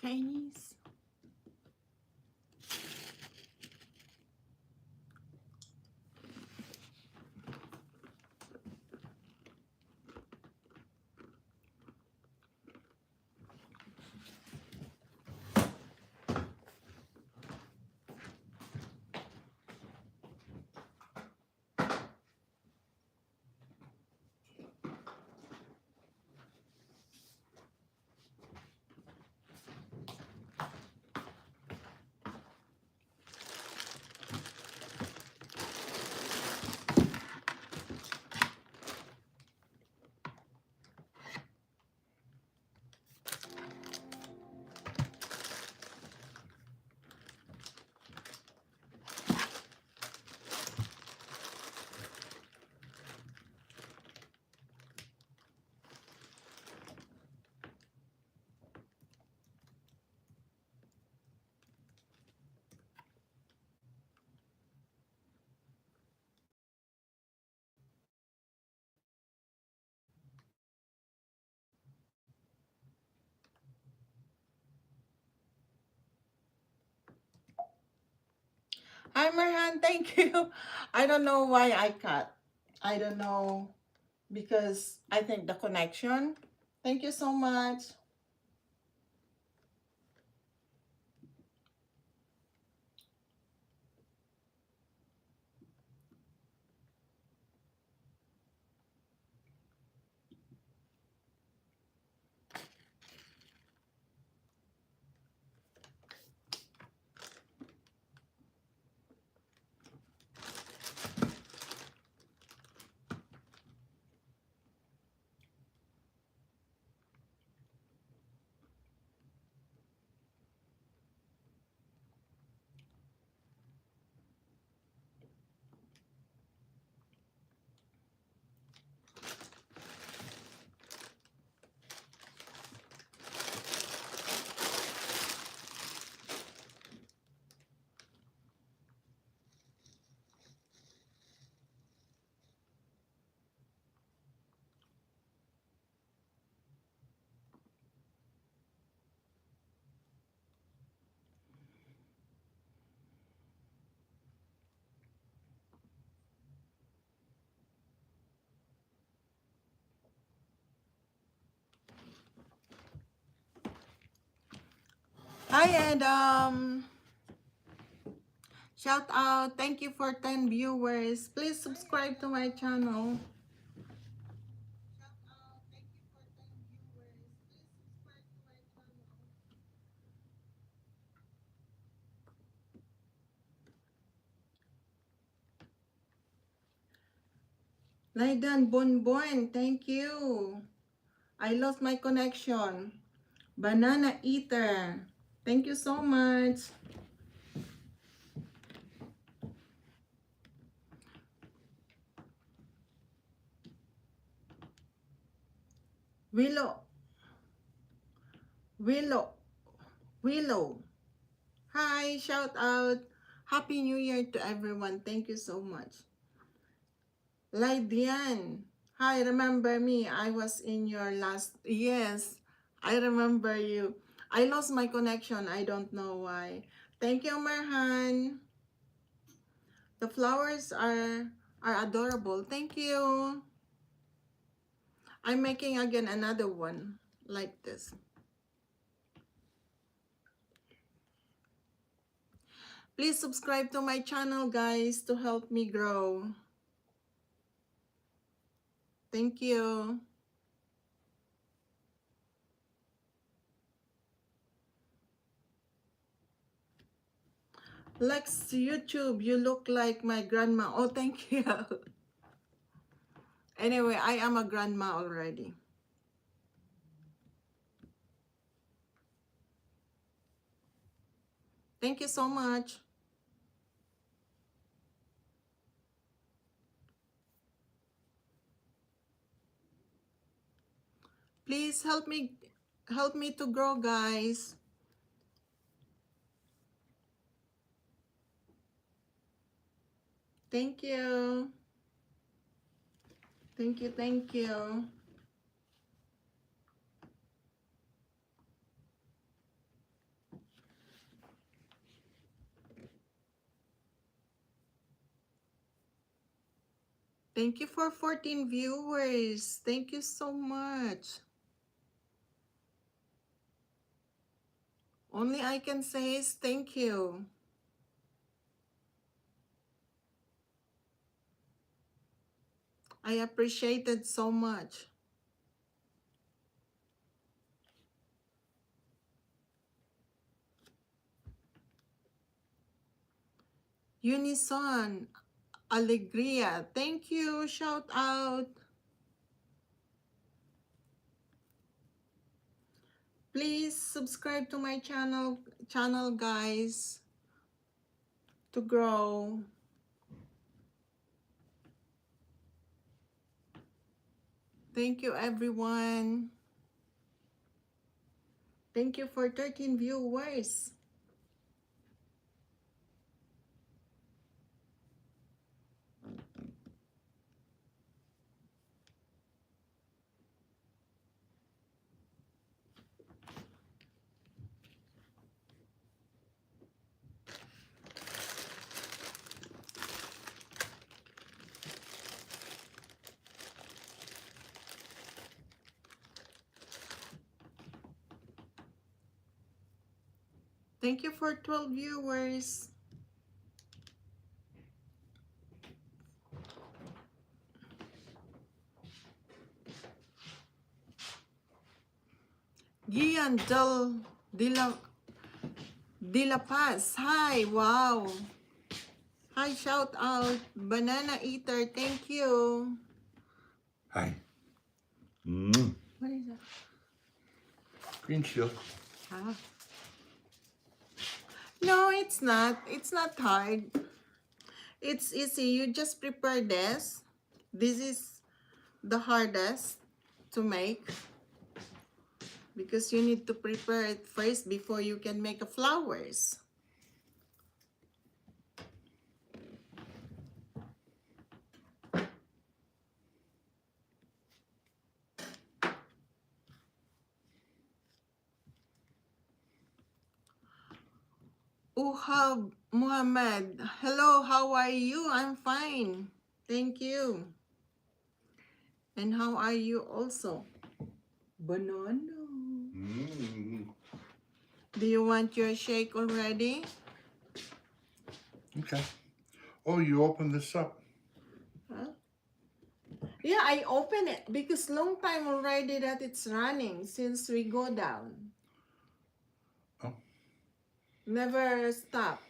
Chinese. Hi, Marhan. Thank you. I don't know why I cut. I don't know because I think the connection. Thank you so much. Hi, and shout out. Thank you for 10 viewers. Please subscribe to my channel. Laidan Bonbon, thank you. I lost my connection. Banana Eater, thank you so much. Willow, Willow, Willow. Hi, shout out. Happy New Year to everyone. Thank you so much. Lydian. Hi, remember me? I was in your last. Yes, I remember you. I lost my connection. I don't know why. Thank you, Marhan. The flowers are adorable. Thank you. I'm making again another one like this. Please subscribe to my channel, guys, to help me grow. Thank you. Lex YouTube, you look like my grandma. Oh, thank you. Anyway, I am a grandma already. Thank you so much. Please help me to grow, guys. Thank you. Thank you, thank you. Thank you for 14 viewers. Thank you so much. Only I can say is thank you. I appreciate it so much. Unison, Alegria. Thank you. Shout out. Please subscribe to my channel guys, to grow. Thank you everyone. Thank you for 13 viewers. Thank you for 12 viewers. Gian de la Paz. Hi, wow. Hi, shout out. Banana Eater, thank you. Hi. What is that? Green shield. Ah. No, it's not. It's not hard. It's easy. You just prepare this. This is the hardest to make because you need to prepare it first before you can make a flowers. Uhab Muhammad, hello, how are you? I'm fine. Thank you. And how are you also? Banana. Do you want your shake already? Okay. Oh, you opened this up. Huh? Yeah, I open it because long time already that it's running since we go down. Oh. Never stop.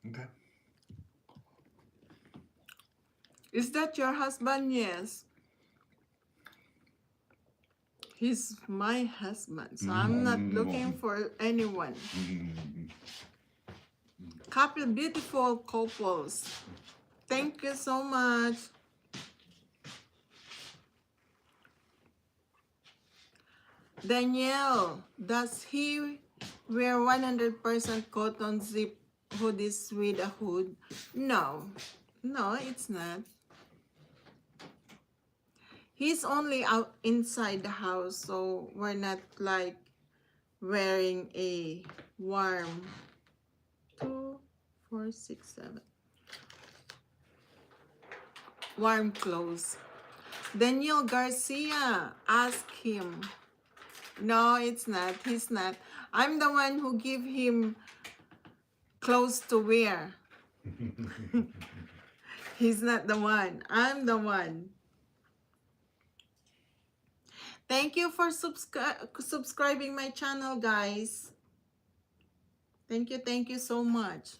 Okay. Is that your husband? Yes. He's my husband, so I'm not looking for anyone. Couple beautiful couples. Thank you so much. Danielle, does he wear 100% cotton zip hoodies with a hood? No. No, it's not. He's only out inside the house, so we're not like wearing a warm 2, 4, 6, 7 warm clothes. Daniel Garcia, ask him. No, it's not. He's not. I'm the one who give him clothes to wear. He's not the one. I'm the one. Thank you for subscribing my channel, guys. Thank you so much.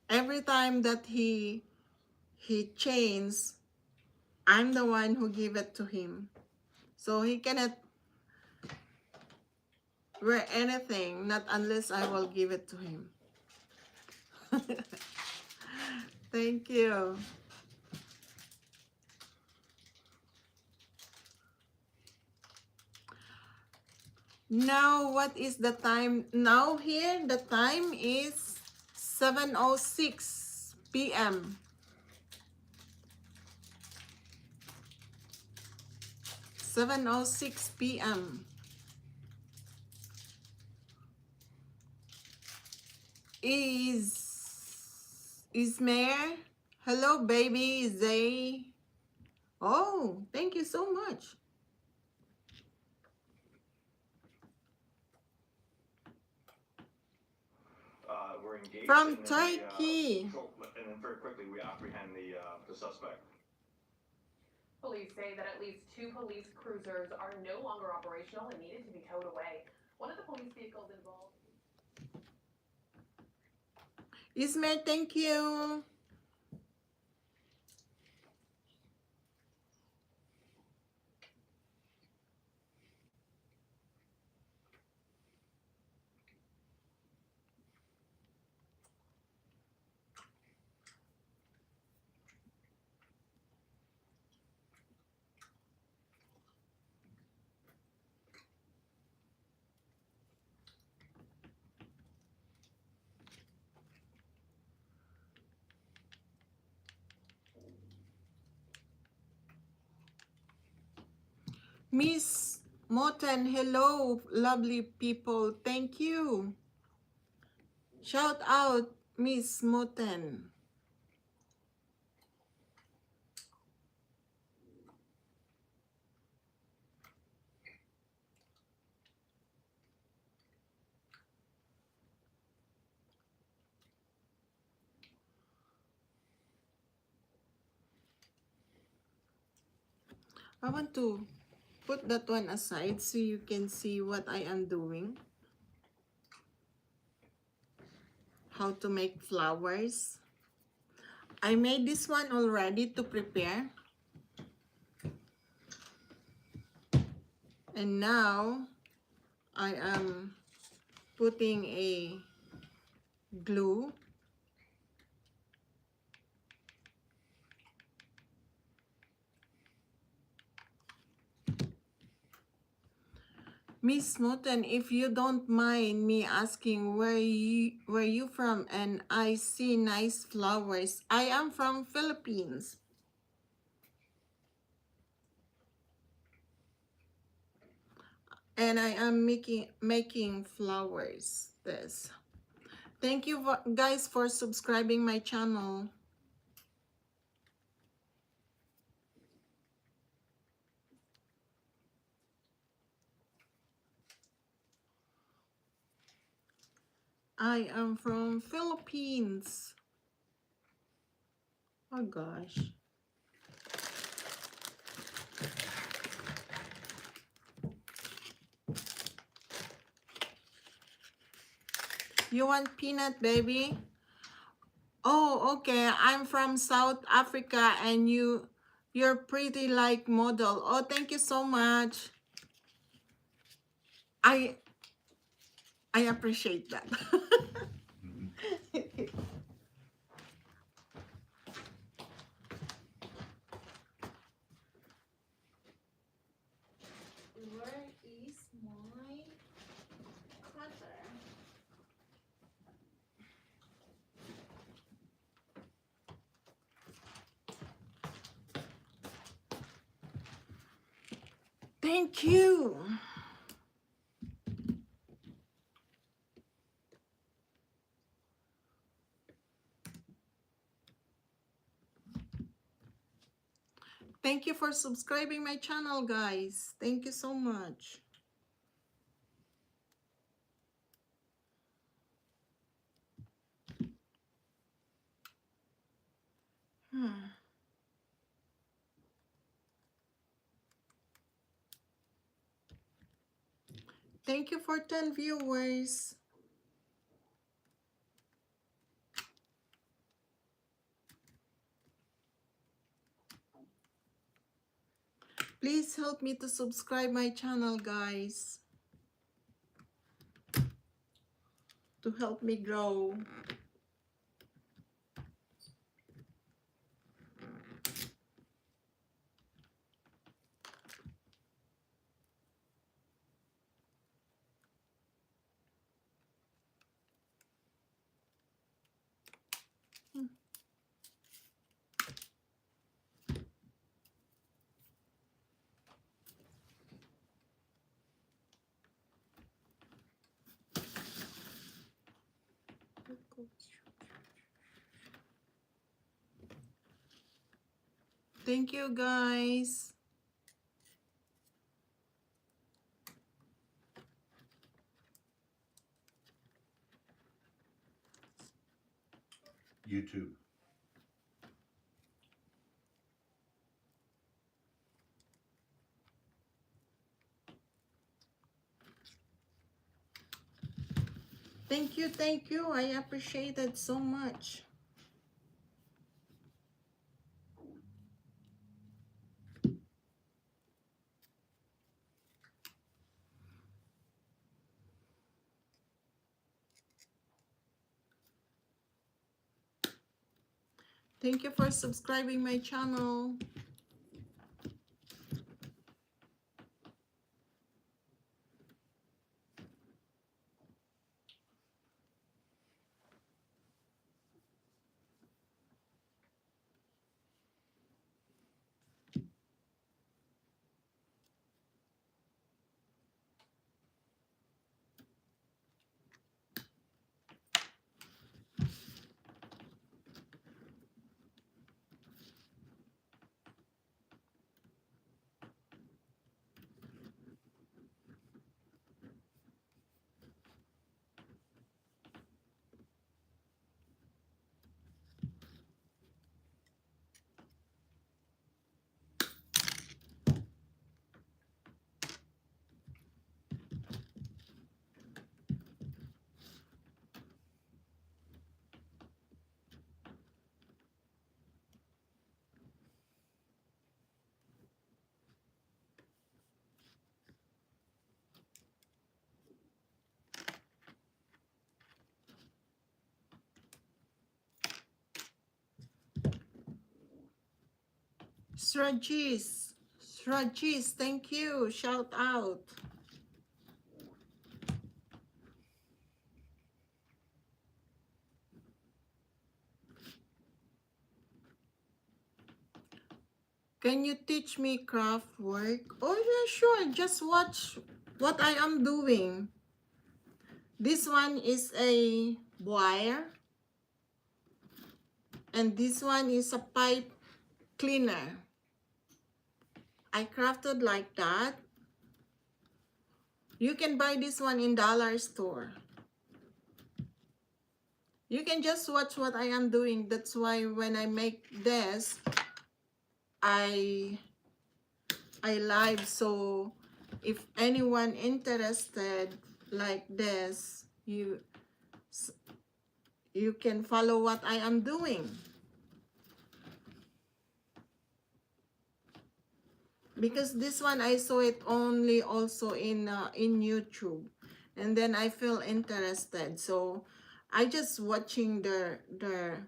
Every time that he chains, I'm the one who give it to him. So he cannot wear anything, not unless I will give it to him. Thank you. Now, what is the time? Now here, the time is 7:06 p.m. 7:06 p.m. Is Mayor? Hello, baby. Zay. Oh, thank you so much. Were engaged From and then Turkey. and then very quickly we apprehend the suspect. Police say that at least 2 police cruisers are no longer operational and needed to be towed away. One of the police vehicles involved. Ismail, thank you. Miss Moten, hello, lovely people. Thank you. Shout out, Miss Moten. I want to put that one aside so you can see what I am doing. How to make flowers. I made this one already to prepare. And now I am putting a glue. Miss Moten, if you don't mind me asking where you from, and I see nice flowers. I am from Philippines. And I am making flowers. This. Thank you guys for subscribing my channel. I am from Philippines. Oh gosh. You want peanut, baby? Oh, okay. I'm from South Africa and you're pretty like model. Oh, thank you so much. I appreciate that. Where is my cutter? Thank you. Thank you for subscribing my channel, guys. Thank you so much. Thank you for 10 viewers. Please help me to subscribe my channel, guys, to help me grow. Thank you, guys. YouTube. Thank you, thank you. I appreciate it so much. Thank you for subscribing my channel. Srajis, Srajis, thank you. Shout out. Can you teach me craft work? Oh yeah, sure. Just watch what I am doing. This one is a wire, and this one is a pipe cleaner. I crafted like that. You can buy this one in dollar store. You can just watch what I am doing. That's why when I make this, I live. So if anyone interested like this, you can follow what I am doing. Because this one I saw it only also in YouTube, and then I feel interested, so I just watching their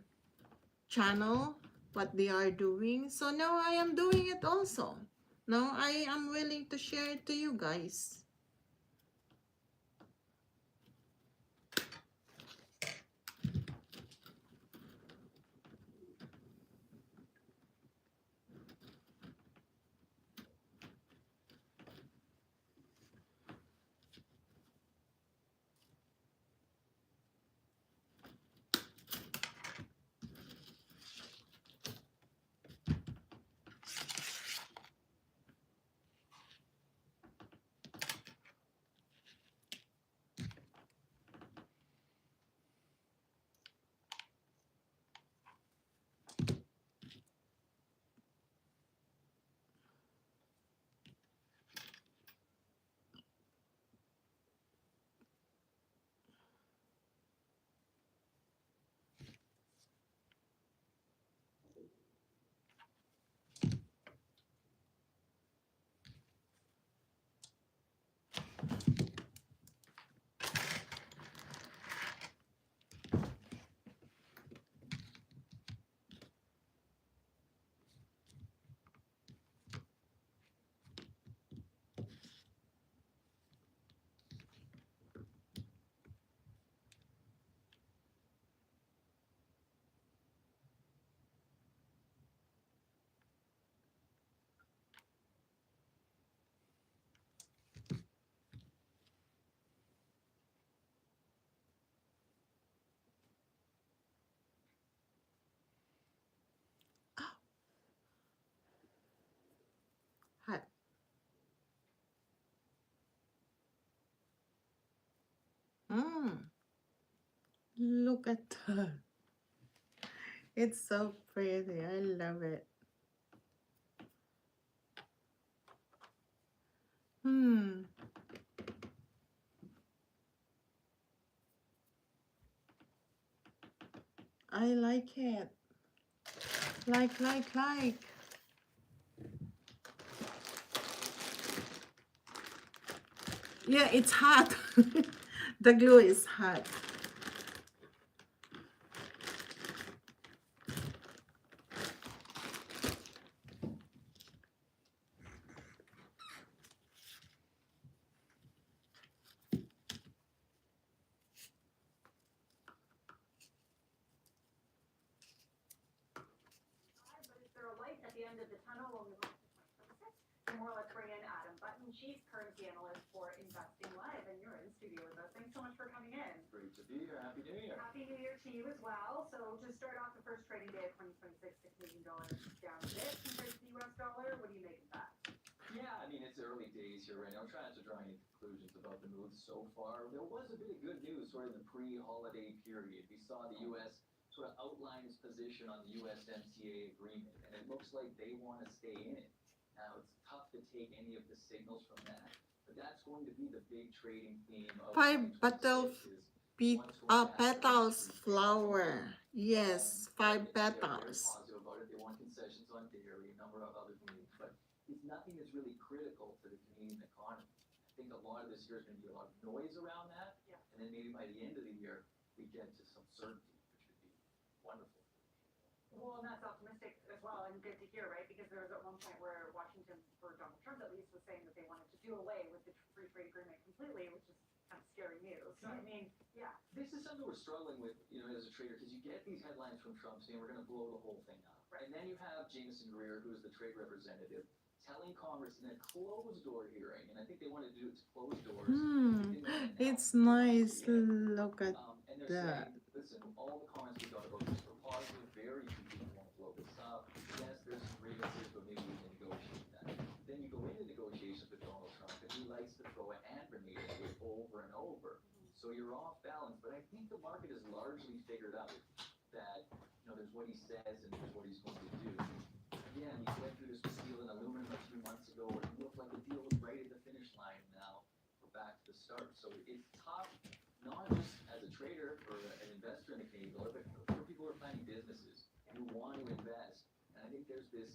channel, what they are doing. So now I am doing it also. Now I am willing to share it to you guys. Look at that. It's so pretty. I love it. Hmm. I like it. Like. Yeah, it's hot. The glue is hot. But is there a light at the end of the tunnel when we look to 2026? For more, let's bring in Adam Button, Chief Currency Analyst for Investing Live, and you're in studio with us. Thanks so much for coming in. Great to be here. Happy New Year. Happy New Year to you as well. So to start off the first trading day of 2026, the Canadian dollar is down a bit compared to the US dollar. What do you make of that? Yeah, I mean, it's early days here right now. I'm trying not to draw any conclusions about the move so far. There was a bit of good news sort of in the pre-holiday period. We saw the U.S. sort of outline its position on the USMCA agreement, and it looks like they want to stay in it. Now, it's tough to take any of the signals from that, but that's going to be the big trading theme of Five 2026 is what's going to happen with petals the free trade flower. agreement. Yes, They're 5 very petals. positive about it. They want concessions on dairy, a number of other things, but it's nothing that's really critical to the Canadian economy. I think a lot of this year is going to be a lot of noise around that, Yeah. and then maybe by the end of the year, we get to some certainty, which would be wonderful. Well, and that's optimistic as well, and good to hear, right? Because there was at one point where Washington, for Donald Trump at least, was saying that they wanted to do away with the free trade agreement completely, which is kind of scary news. So, I mean, yeah. This is something we're struggling with, as a trader, because you get these headlines from Trump saying we're going to blow the whole thing up. Right. And then you have Jameson Greer, who is the trade representative, telling Congress in a closed door hearing, and I think they wanted to do it to closed doors. It's nice. Look at And they're that. saying, listen, all the comments we got about this were positive, very few people want to blow this up. Yes, there's some grievances, but maybe we can negotiate that. Then you go into negotiations with Donald Trump, and he likes to throw a hand grenade at it over and over. So you're off balance, but I think the market has largely figured out that, there's what he says and there's what he's going to do. Again, we went through this with steel and aluminum a few months ago, where it looked like the deal was right at the finish line. Now we're back to the start. So it's tough, not just as a trader or an investor in the Canadian dollar, but for people who are planning businesses who want to invest. And I think there's this,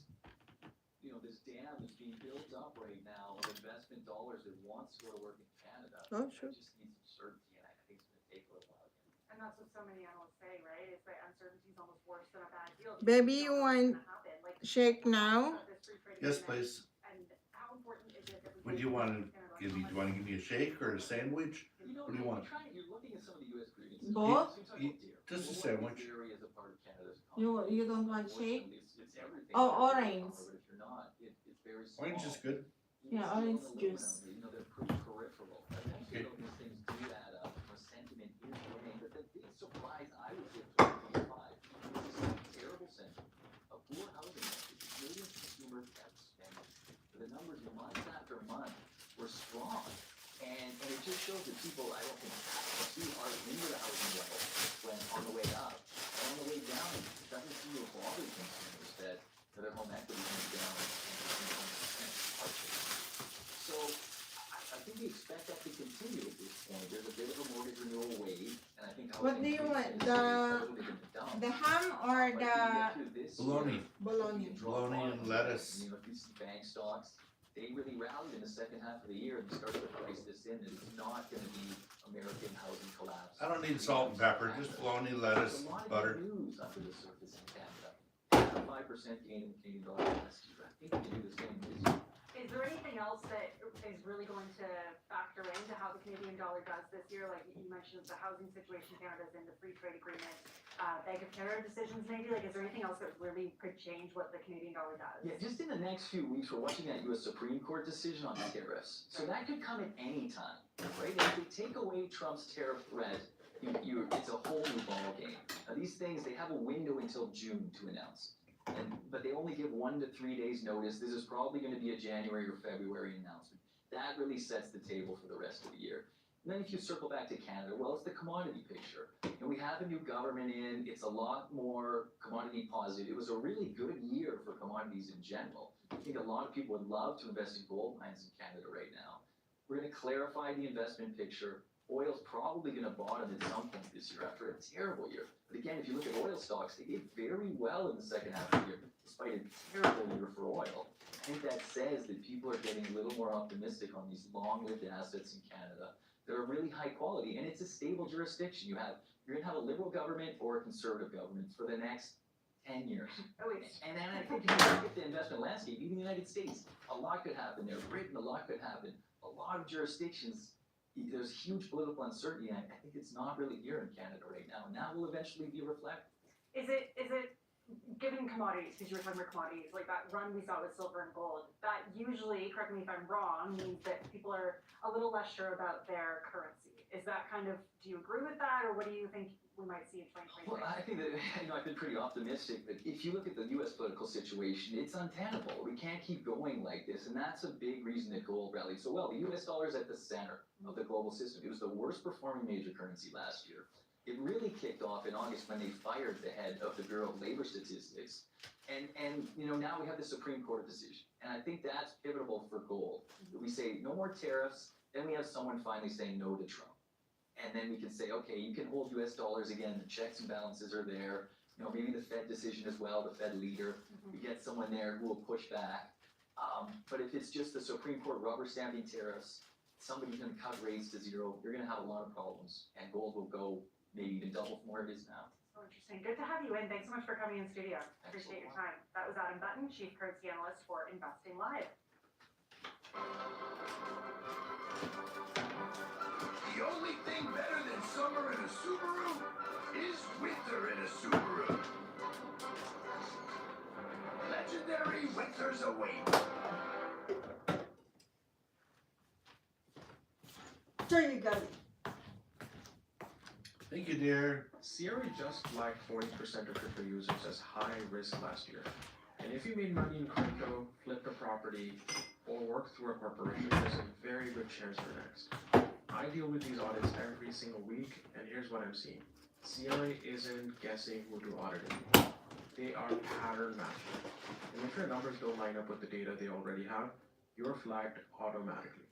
this dam that's being built up right now of investment dollars that wants to go to work in Canada. Oh, sure. It just needs some certainty, and I think it's going to take a little while again. And that's what so many analysts say, right? It's that uncertainty is almost worse than a bad deal. Baby, you don't know want what's gonna happen. Like, shake now? this free trade Yes, agreement, please. and how important is it that we What do get you want to Canada, give me? how Do you want to give me a shake or a sandwich? What do you want? You're looking at some of the U.S. grievances. Both? Just a sandwich. Dairy is a part of Canada's You economy. don't want shake? It's everything. Oh, orange. But if you're not, it's very small. Orange is good. Yeah, Steel and orange aluminum, juice. They're pretty peripheral. Eventually, Okay. these things do add up. Sentiment is winning, but the big surprise I would say for 2025 is this terrible sentiment of poor housing market. The Canadian consumer kept spending. The numbers month after month were strong. And it just shows that people, I don't think, too hard into the housing level when on the way up. And on the way down, it doesn't seem to have bothered consumers that their home equity comes down and hardship. So I think we expect that to continue at this point. There's a bit of a mortgage renewal wave, and I think What do you want? The ham or the Bologna. bologna? Bologna and lettuce. If you see bank stocks, they really rallied in the second half of the year and started to price this in that it's not going to be American housing collapse. I don't need salt and pepper, just bologna, lettuce, There's a lot of butter. news under the surface in Canada. 5% gain in the Canadian dollar last year. I think we can do the same this year. Is there anything else that is really going to factor into how the Canadian dollar does this year? Like you mentioned, the housing situation in Canada is in the free trade agreement, Bank of Canada decisions maybe. Like, is there anything else that really could change what the Canadian dollar does? Yeah, just in the next few weeks, we're watching that U.S. Supreme Court decision on tariffs. So that could come at any time, right? And if they take away Trump's tariff threat, it's a whole new ballgame. Now, these things, they have a window until June to announce. But they only give 1 to 3 days notice. This is probably going to be a January or February announcement. That really sets the table for the rest of the year. And then if you circle back to Canada, well, it's the commodity picture. And we have a new government in, it's a lot more commodity positive. It was a really good year for commodities in general. I think a lot of people would love to invest in gold mines in Canada right now. We're going to clarify the investment picture. Oil's probably going to bottom at some point this year after a terrible year. But again, if you look at oil stocks, they did very well in the second half of the year, despite a terrible year for oil. I think that says that people are getting a little more optimistic on these long-lived assets in Canada that are really high quality, and it's a stable jurisdiction. You're going to have a liberal government or a conservative government for the next 10 years. At least. And then I think if you look at the investment landscape, even the United States, a lot could happen there. Britain, a lot could happen. A lot of jurisdictions, there's huge political uncertainty, and I think it's not really here in Canada right now, and that will eventually be reflected. Is it given commodities, because you were talking about commodities, like that run we saw with silver and gold, that usually, correct me if I'm wrong, means that people are a little less sure about their currency. Is that kind of, do you agree with that, or what do you think we might see in 2026? Well, I think that, I've been pretty optimistic, but if you look at the U.S. political situation, it's untenable. We can't keep going like this, and that's a big reason that gold rallied so well. The U.S. dollar is at the center of the global system. It was the worst performing major currency last year. It really kicked off in August when they fired the head of the Bureau of Labor Statistics. And now we have the Supreme Court decision. And I think that's pivotal for gold. We say no more tariffs, then we have someone finally saying no to Trump. And then we can say, okay, you can hold US dollars again, the checks and balances are there. Maybe the Fed decision as well, the Fed leader. We get someone there who will push back. But if it's just the Supreme Court rubber stamping tariffs, somebody's going to cut rates to zero, you're going to have a lot of problems. And gold will go maybe even double from where it is now. So interesting. Good to have you in. Thanks so much for coming in studio. Appreciate your time. That was Adam Button, Chief Currency Analyst for Investing Live. The only thing better than summer in a Subaru is winter in a Subaru. Legendary winters await. There you go. Thank you, dear. Sierra just flagged 40% of crypto users as high risk last year. And if you made money in crypto, flipped a property, or worked through a corporation, there's a very good chance you're next. I deal with these audits every single week, and here's what I'm seeing. Sierra isn't guessing who to audit anymore. They are pattern matching. And if your numbers don't line up with the data they already have, you're flagged automatically.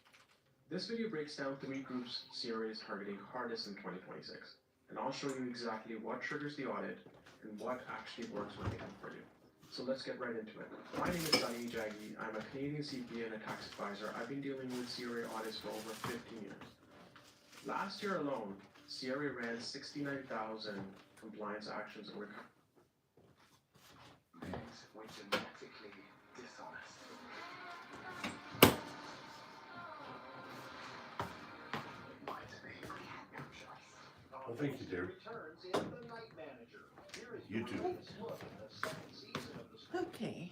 This video breaks down 3 groups Sierra is targeting hardest in 2026. And I'll show you exactly what triggers the audit and what actually works when they come for you. So let's get right into it. My name is Sunny Jaggi. I'm a Canadian CPA and a tax advisor. I've been dealing with Sierra audits for over 15 years. Last year alone, Sierra ran 69,000 compliance actions and recovered. Banks were genetically dishonest. Might be. We had no choice. Well, thank you, dear. You too. Okay.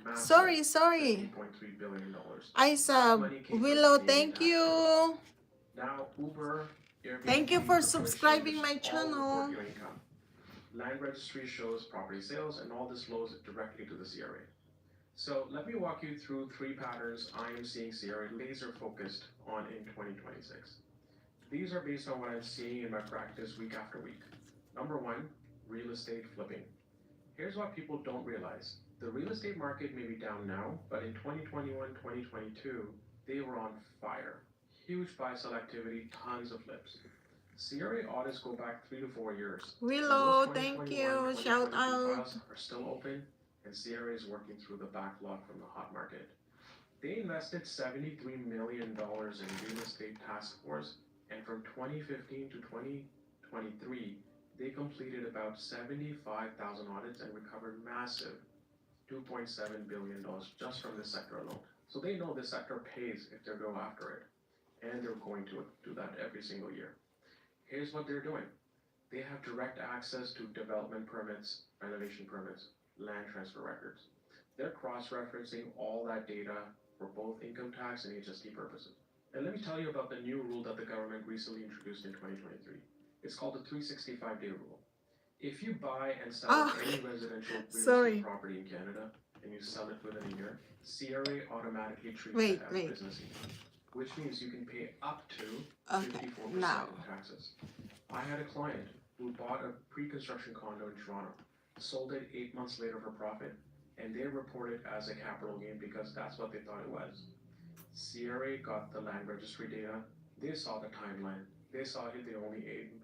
massive Sorry. $50.3 billion. I saw Willow, thank you. Now Uber, Airbnb, Thank you for the subscribing my purchasers all channel. report your income. Land registry shows property sales, and all this flows directly to the CRA. So let me walk you through 3 patterns I am seeing CRA laser focused on in 2026. These are based on what I'm seeing in my practice week after week. Number 1, real estate flipping. Here's what people don't realize. The real estate market may be down now, but in 2021, 2022, they were on fire. Huge buy-sell activity, tons of flips. CRA audits go back 3 to 4 years. Willow, Those thank 2021, you. Shout 2022 out. files are still open, and CRA is working through the backlog from the hot market. They invested $73 million in real estate task force, and from 2015 to 2023, they completed about 75,000 audits and recovered massive $2.7 billion just from this sector alone. So they know this sector pays if they go after it, and they're going to do that every single year. Here's what they're doing. They have direct access to development permits, renovation permits, land transfer records. They're cross-referencing all that data for both income tax and HST purposes. And let me tell you about the new rule that the government recently introduced in 2023. It's called the 365-day rule. If you buy and sell any residential real estate property in Canada and you sell it within a year, CRA automatically treats it as business income. which means you can pay up to Okay, 54% now. in taxes. I had a client who bought a pre-construction condo in Toronto, sold it 8 months later for profit, and they reported as a capital gain because that's what they thought it was. CRA got the land registry data, they saw the timeline, they saw it, they only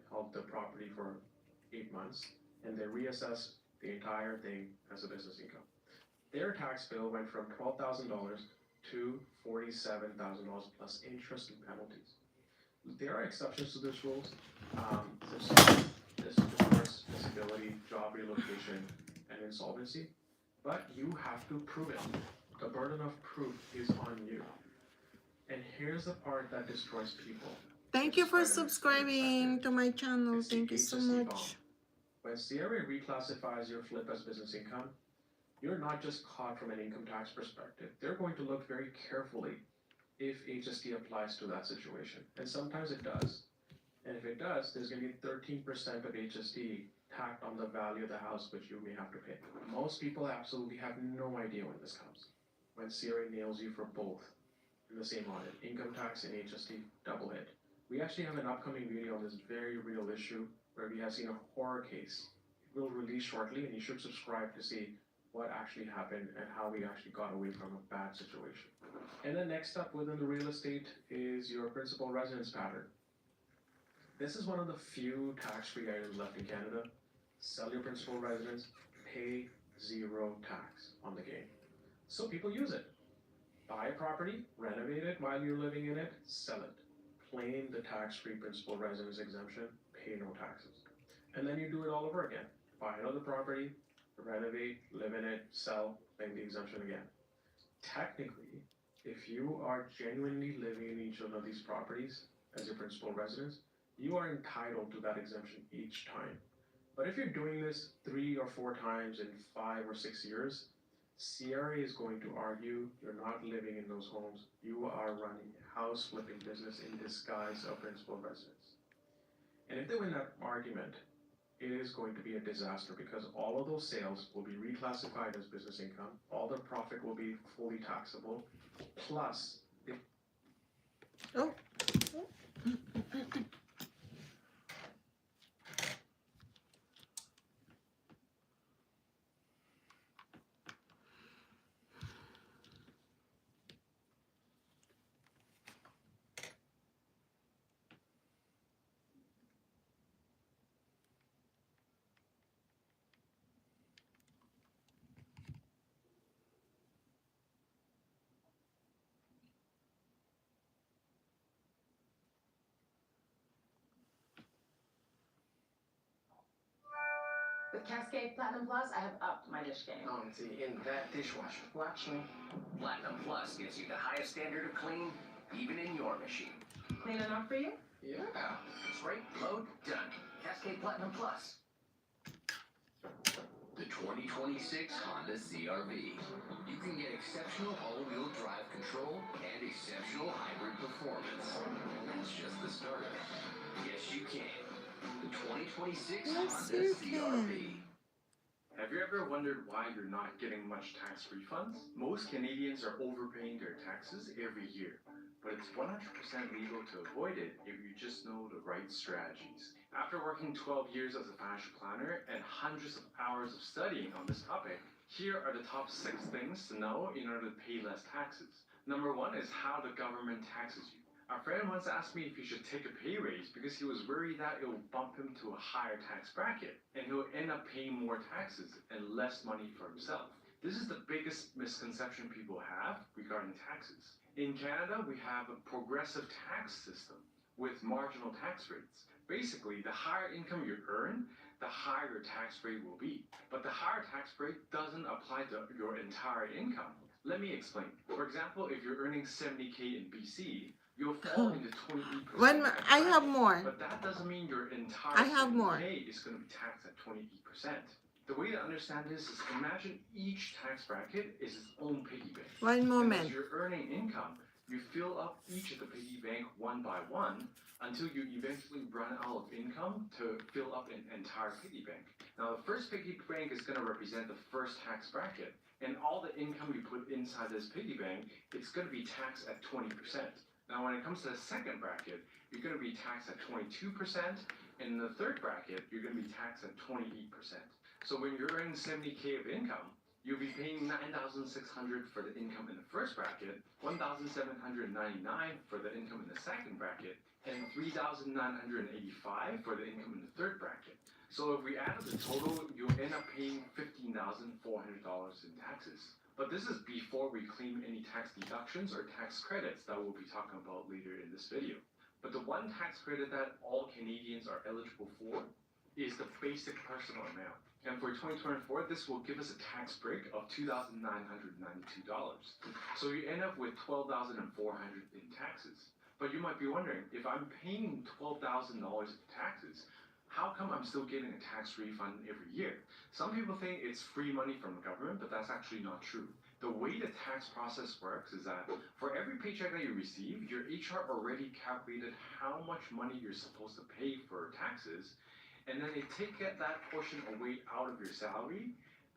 held the property for 8 months, and they reassessed the entire thing as a business income. Their tax bill went from $12,000 to $47,000 plus interest and penalties. There are exceptions to this rules, such as divorce, disability, job relocation, and insolvency, but you have to prove it. The burden of proof is on you. And here's the part that destroys people. Thank you for subscribing to my channel. It's the Thank you so HST bomb. much. When CRA reclassifies your flip as business income, you're not just caught from an income tax perspective. They're going to look very carefully if HST applies to that situation. And sometimes it does. And if it does, there's going to be 13% of HST tacked on the value of the house, which you may have to pay. Most people absolutely have no idea when this comes. When CRA nails you for both in the same audit, income tax and HST double hit. We actually have an upcoming video on this very real issue where we have seen a horror case. It will release shortly, and you should subscribe to see what actually happened and how we actually got away from a bad situation. And then next up within the real estate is your principal residence pattern. This is one of the few tax-free items left in Canada. Sell your principal residence, pay 0 tax on the gain. So people use it. Buy a property, renovate it while you're living in it, sell it. Claim the tax-free principal residence exemption, pay no taxes. And then you do it all over again. Buy another property, renovate, live in it, sell, claim the exemption again. Technically, if you are genuinely living in each one of these properties as your principal residence, you are entitled to that exemption each time. But if you're doing this 3 or 4 times in 5 or 6 years, CRA is going to argue you're not living in those homes. You are running a house flipping business in disguise of principal residence. And if they win that argument, it is going to be a disaster because all of those sales will be reclassified as business income. All the profit will be fully taxable. Plus, Oh. With Cascade Platinum Plus, I have upped my dish game. See, in that dishwasher. Watch me. Platinum Plus gives you the highest standard of clean, even in your machine. Clean enough for you? Yeah. Spray, load, done. Cascade Platinum Plus. The 2026 Honda CR-V. You can get exceptional all-wheel drive control and exceptional hybrid performance. That's just the start of it. Yes, you can. The 2026 Yes, Honda you can. CR-V. Have you ever wondered why you're not getting much tax refunds? Most Canadians are overpaying their taxes every year, but it's 100% legal to avoid it if you just know the right strategies. After working 12 years as a financial planner and hundreds of hours of studying on this topic, here are the top 6 things to know in order to pay less taxes. Number 1 is how the government taxes you. A friend once asked me if he should take a pay raise because he was worried that it will bump him to a higher tax bracket and he'll end up paying more taxes and less money for himself. This is the biggest misconception people have regarding taxes. In Canada, we have a progressive tax system with marginal tax rates. Basically, the higher income you earn, the higher your tax rate will be. But the higher tax rate doesn't apply to your entire income. Let me explain. For example, if you're earning 70K in BC, you'll fall into 28%. When I have more. But that doesn't mean your entire I have more. 70K is going to be taxed at 28%. The way to understand this is imagine each tax bracket is its own piggy bank. One And moment. as you're earning income, you fill up each of the piggy bank one by one until you eventually run out of income to fill up an entire piggy bank. Now the first piggy bank is going to represent the first tax bracket, and all the income you put inside this piggy bank, it's going to be taxed at 20%. Now, when it comes to the second bracket, you're going to be taxed at 22%, and in the third bracket, you're going to be taxed at 28%. So when you're earning 70K of income, you'll be paying 9,600 for the income in the first bracket, 1,799 for the income in the second bracket, and 3,985 for the income in the third bracket. So if we add up the total, you'll end up paying $15,400 in taxes. But this is before we claim any tax deductions or tax credits that we'll be talking about later in this video. But the one tax credit that all Canadians are eligible for is the basic personal amount. And for 2024, this will give us a tax break of $2,992. So you end up with $12,400 in taxes. But you might be wondering, if I'm paying $12,000 in taxes, how come I'm still getting a tax refund every year? Some people think it's free money from the government, but that's actually not true. The way the tax process works is that for every paycheck that you receive, your HR already calculated how much money you're supposed to pay for taxes, and then they take that portion away out of your salary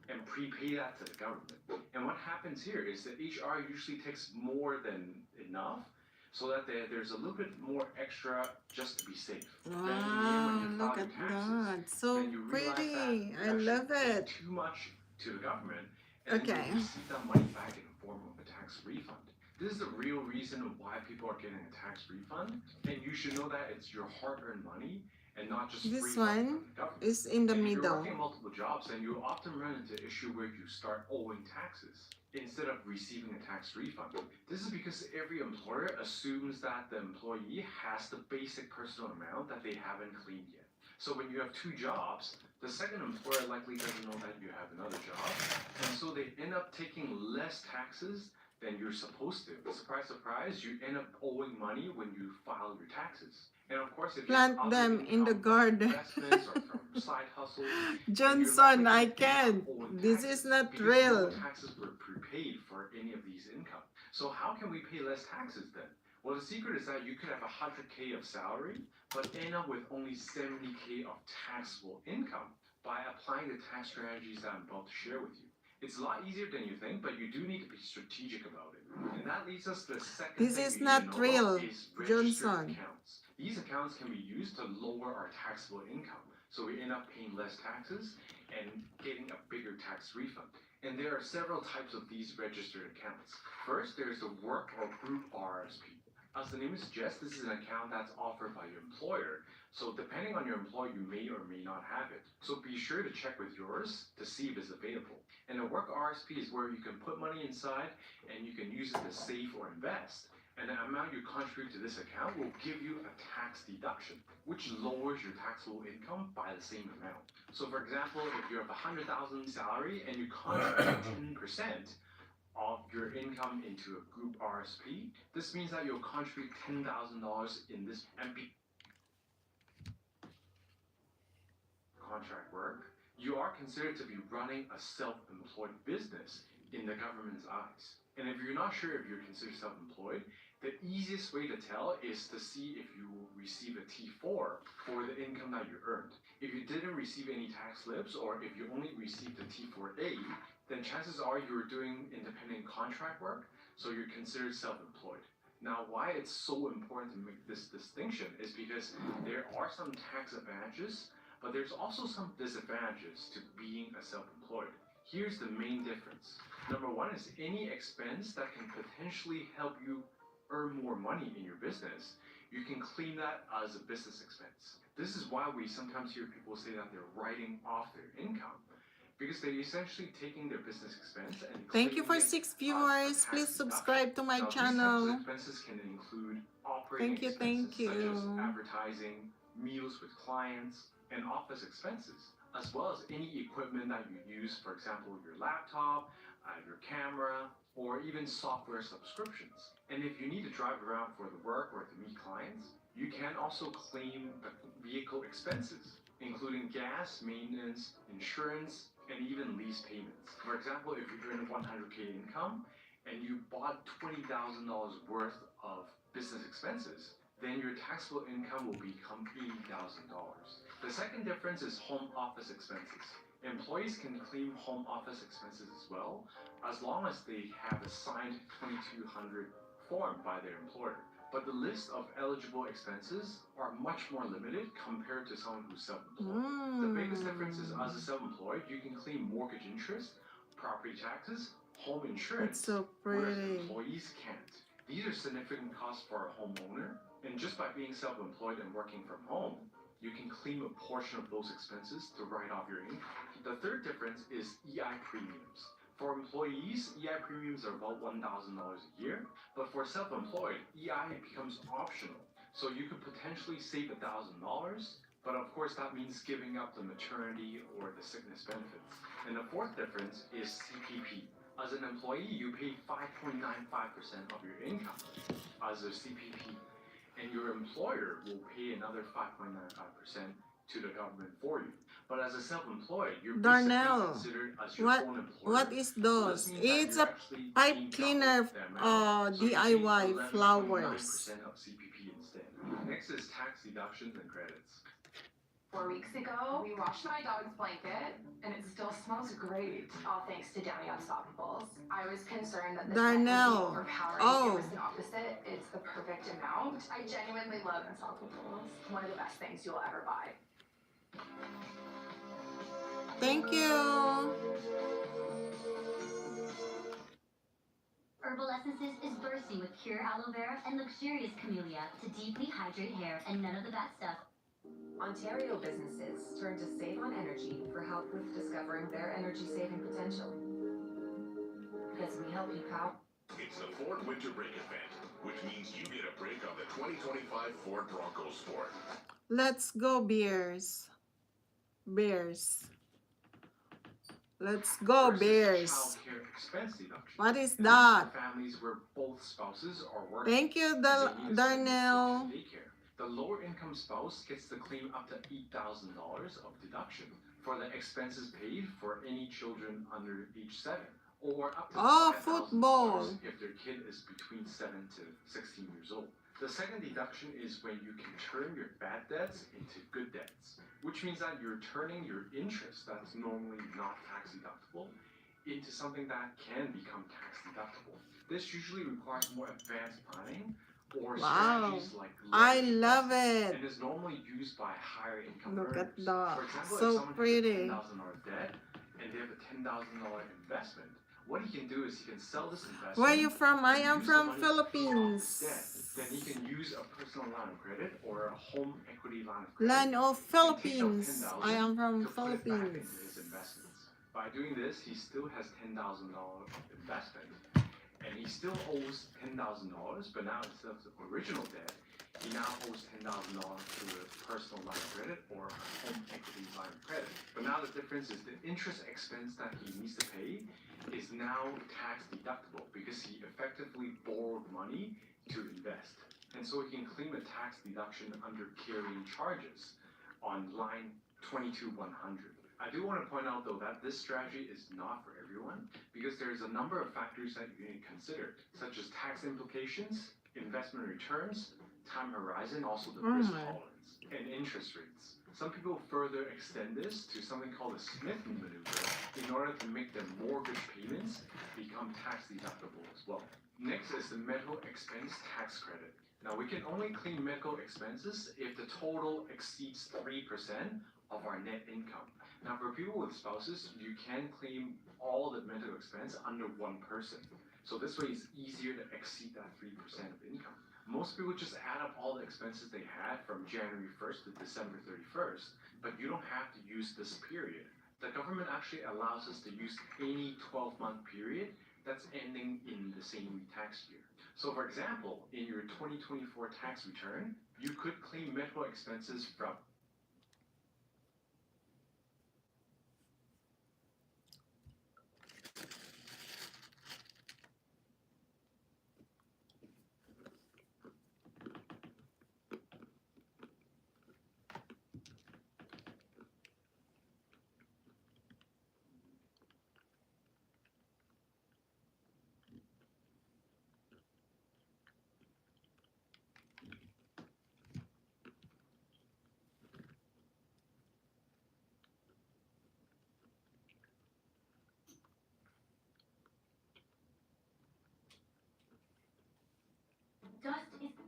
and prepay that to the government. And what happens here is that HR usually takes more than enough, so that there's a little bit more extra just to be safe. Wow, look at that. So pretty. I love it. Too much to the government, and Okay. then you receive that money back in the form of a tax refund. This is the real reason why people are getting a tax refund, and you should know that it's your hard-earned money and not just This free money one from the government. is in the And if you're middle. working multiple jobs, then you often run into the issue where you start owing taxes instead of receiving a tax refund. This is because every employer assumes that the employee has the basic personal amount that they haven't claimed yet. So when you have two jobs, the second employer likely doesn't know that you have another job, and so they end up taking less taxes than you're supposed to. Surprise, surprise, you end up owing money when you file your taxes. And of course, if you Plant have them other in the income from garden. investments or from side hustles, Johnson, I can't. This is not because real. no taxes were prepaid for any of these income. So how can we pay less taxes then? Well, the secret is that you could have 100K of salary, but end up with only 70K of taxable income by applying the tax strategies that I'm about to share with you. It's a lot easier than you think, but you do need to be strategic about it. And that leads us to the second This thing is we not need to know real, about is registered Johnson. accounts. These accounts can be used to lower our taxable income, so we end up paying less taxes and getting a bigger tax refund. And there are several types of these registered accounts. First, there's the work or group RSP. As the name suggests, this is an account that's offered by your employer. So depending on your employer, you may or may not have it. So be sure to check with yours to see if it's available. And a work RSP is where you can put money inside and you can use it to save or invest. And the amount you contribute to this account will give you a tax deduction, which lowers your taxable income by the same amount. So for example, if you have $100,000 salary and you contribute 10% of your income into a group RSP, this means that you'll contribute $10,000 in this MP contract work. You are considered to be running a self-employed business in the government's eyes. And if you're not sure if you're considered self-employed, the easiest way to tell is to see if you receive a T4 for the income that you earned. If you didn't receive any tax slips, or if you only received a T4A, then chances are you were doing independent contract work, so you're considered self-employed. Now, why it's so important to make this distinction is because there are some tax advantages, but there's also some disadvantages to being a self-employed. Here's the main difference. Number one is any expense that can potentially help you earn more money in your business, you can claim that as a business expense. This is why we sometimes hear people say that they're writing off their income, because they're essentially taking their business expense and Thank you for claiming it 6 as a viewers. tax Please deduction. subscribe to my Now, these channel. types of expenses can include operating Thank expenses you. such as advertising, meals with clients, and office expenses, as well as any equipment that you use, for example, your laptop, your camera, or even software subscriptions. And if you need to drive around for the work or to meet clients, you can also claim the vehicle expenses, including gas, maintenance, insurance, and even lease payments. For example, if you earn 100K income and you bought $20,000 worth of business expenses, then your taxable income will become $80,000. The second difference is home office expenses. Employees can claim home office expenses as well, as long as they have a signed 2200 form by their employer. But the list of eligible expenses are much more limited compared to someone who's self-employed. The biggest difference is as a self-employed, you can claim mortgage interest, property taxes, home It's insurance, so whereas pretty. employees can't. These are significant costs for a homeowner, and just by being self-employed and working from home, you can claim a portion of those expenses to write off your income. The third difference is EI premiums. For employees, EI premiums are about $1,000 a year, but for self-employed, EI becomes optional. So you could potentially save $1,000, but of course that means giving up the maternity or the sickness benefits. And the fourth difference is CPP. As an employee, you pay 5.95% of your income as a CPP, and your employer will pay another 5.95% to the government for you. But as a self-employed, you're basically Darnell, considered as your what own employer. what is So this those? means that It's you're a actually pipe paying cleaner, double the amount. So you pay DIY flowers. 11.9% of CPP instead. Next is tax deductions and credits. 4 weeks ago, we washed my dog's blanket, and it still smells great. All thanks to Downy Unstoppables. I was concerned that the scent would be Darnell. overpowering. Oh. It was the opposite. It's the perfect amount. I genuinely love Unstoppables. One of the best things you'll ever buy. Thank you. Herbal Essences is bursting with pure aloe vera and luxurious camellia to deeply hydrate hair and none of the bad stuff. Ontario businesses turn to Save on Energy for help with discovering their energy saving potential. Because we help you power. It's the Ford Winter Break event, which means you get a break on the 2025 Ford Bronco Sport. Let's go, Bears. Bears. Let's go, First is Bears. childcare expense deduction. What is And this is that? for families where both spouses are working. Thank you, and they need to send their kids Darnell. to daycare. The lower income spouse gets to claim up to $8,000 of deduction for the expenses paid for any children under age 7, or up to Oh, $5,000 football. if their kid is between 7 to 16 years old. The second deduction is when you can turn your bad debts into good debts, which means that you're turning your interest that's normally not tax deductible into something that can become tax deductible. This usually requires more advanced planning or Wow. strategies like I leverage love investing, it. and is normally used by higher income Look at earners. that. For example, So if someone pretty. has a $10,000 debt and they have a $10,000 investment, what he can do is he can sell this investment. Where are you from? I and am use the from money to pay off his Philippines. debt. Then he can use a personal line of credit or a home equity line of credit. Land of and take out Philippines. $10,000 I am from to put it back Philippines. into his investments. By doing this, he still has $10,000 of investment, and he still owes $10,000, but now instead of the original debt, he now owes $10,000 to a personal line of credit or a home equity line of credit. But now the difference is the interest expense that he needs to pay is now tax deductible because he effectively borrowed money to invest. And so he can claim a tax deduction under carrying charges on line 22-100. I do want to point out though that this strategy is not for everyone because there's a number of factors that you need to consider, such as tax implications, investment returns, time horizon, also the risk tolerance, and interest rates. Some people further extend this to something called a Smith maneuver in order to make their mortgage payments become tax deductible as well. Next is the medical expense tax credit. Now we can only claim medical expenses if the total exceeds 3% of our net income. Now for people with spouses, you can claim all the medical expense under one person. So this way it's easier to exceed that 3% of income. Most people just add up all the expenses they had from January 1st to December 31st, but you don't have to use this period. The government actually allows us to use any 12-month period that's ending in the same tax year. So for example, in your 2024 tax return, you could claim medical expenses from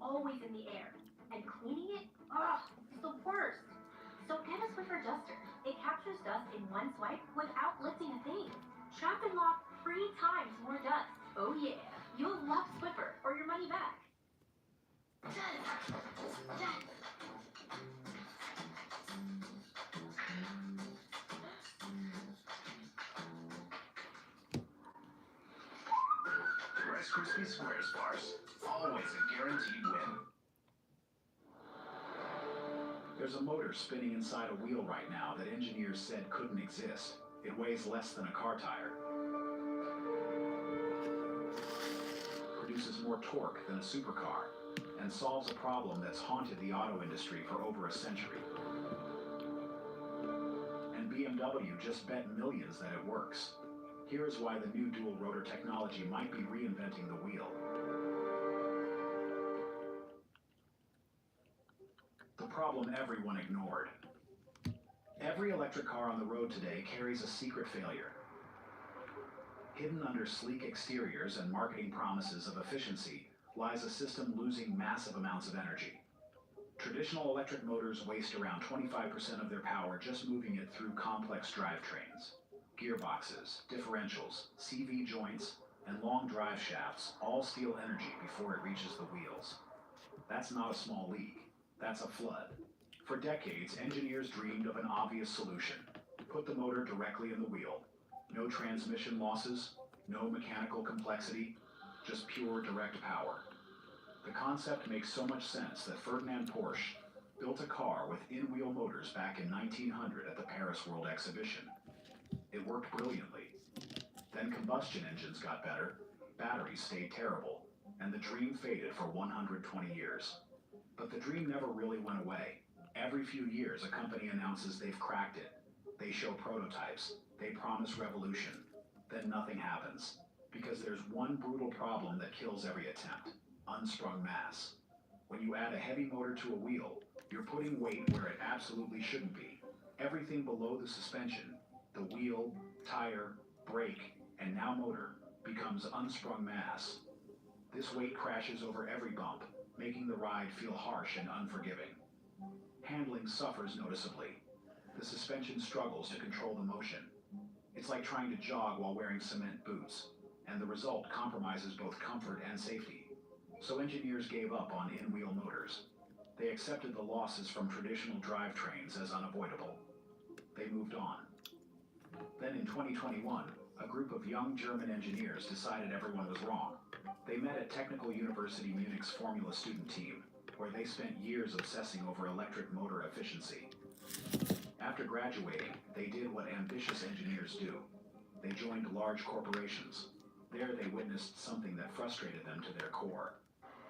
always in the air. And cleaning it, ugh, it's the worst. So get a Swiffer duster. It captures dust in one swipe without lifting a thing. Trap and lock 3 times more dust. Oh yeah, you'll love Swiffer or your money back. Rice Krispie Squares bars. Always a guaranteed win. There's a motor spinning inside a wheel right now that engineers said couldn't exist. It weighs less than a car tire. Produces more torque than a supercar, and solves a problem that's haunted the auto industry for over a century. And BMW just bet millions that it works. Here is why the new dual rotor technology might be reinventing the wheel. The problem everyone ignored. Every electric car on the road today carries a secret failure. Hidden under sleek exteriors and marketing promises of efficiency lies a system losing massive amounts of energy. Traditional electric motors waste around 25% of their power just moving it through complex drivetrains. Gearboxes, differentials, CV joints, and long drive shafts all steal energy before it reaches the wheels. That's not a small leak. That's a flood. For decades, engineers dreamed of an obvious solution. Put the motor directly in the wheel. No transmission losses, no mechanical complexity, just pure direct power. The concept makes so much sense that Ferdinand Porsche built a car with in-wheel motors back in 1900 at the Paris World Exhibition. It worked brilliantly. Then combustion engines got better, batteries stayed terrible, and the dream faded for 120 years. But the dream never really went away. Every few years, a company announces they've cracked it. They show prototypes. They promise revolution. Then nothing happens. Because there's one brutal problem that kills every attempt: unsprung mass. When you add a heavy motor to a wheel, you're putting weight where it absolutely shouldn't be. Everything below the suspension, the wheel, tire, brake, and now motor, becomes unsprung mass. This weight crashes over every bump, making the ride feel harsh and unforgiving. Handling suffers noticeably. The suspension struggles to control the motion. It's like trying to jog while wearing cement boots, and the result compromises both comfort and safety. So engineers gave up on in-wheel motors. They accepted the losses from traditional drivetrains as unavoidable. They moved on. Then in 2021, a group of young German engineers decided everyone was wrong. They met at Technical University Munich's Formula student team, where they spent years obsessing over electric motor efficiency. After graduating, they did what ambitious engineers do. They joined large corporations. There they witnessed something that frustrated them to their core.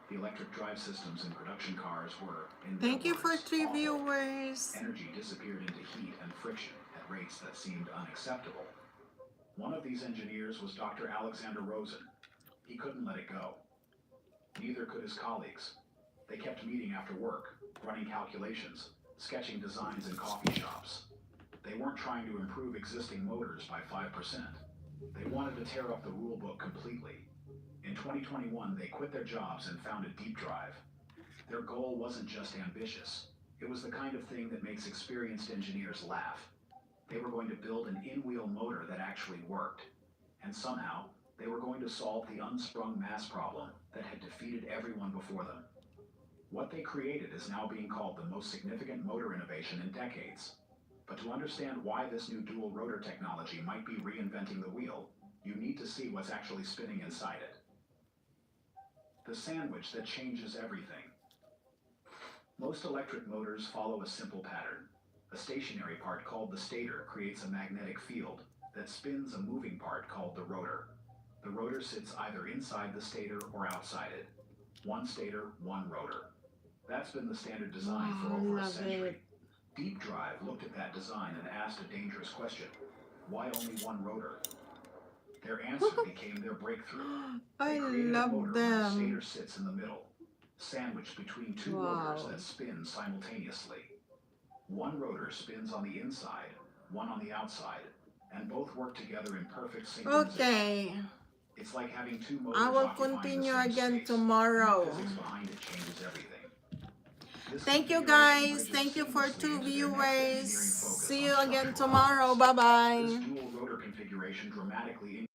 The electric drive systems in production cars were, in their Thank you for words, 3 awful. viewers. Energy disappeared into heat and friction at rates that seemed unacceptable. One of these engineers was Dr. Alexander Rosen. He couldn't let it go. Neither could his colleagues. They kept meeting after work, running calculations, sketching designs in coffee shops. They weren't trying to improve existing motors by 5%. They wanted to tear up the rule book completely. In 2021, they quit their jobs and founded Deep Drive. Their goal wasn't just ambitious. It was the kind of thing that makes experienced engineers laugh. They were going to build an in-wheel motor that actually worked. And somehow, they were going to solve the unsprung mass problem that had defeated everyone before them. What they created is now being called the most significant motor innovation in decades. But to understand why this new dual rotor technology might be reinventing the wheel, you need to see what's actually spinning inside it. The sandwich that changes everything. Most electric motors follow a simple pattern. A stationary part called the stator creates a magnetic field that spins a moving part called the rotor. The rotor sits either inside the stator or outside it. One stator, one rotor. That's been the standard design for over a century. Deep Drive looked at that design and asked a dangerous question. Why only one rotor? Their answer became their breakthrough. They I created a love motor where the stator them. sits in the middle, sandwiched between two Wow. rotors that spin simultaneously. One rotor spins on the inside, one on the outside, and both work together in perfect synchronization. Okay. It's like having two motors I will occupying the continue same again space. tomorrow. The physics behind it changes everything. Thank you guys. Thank you for 2 viewers. See you again tomorrow. Bye-bye. This dual rotor configuration dramatically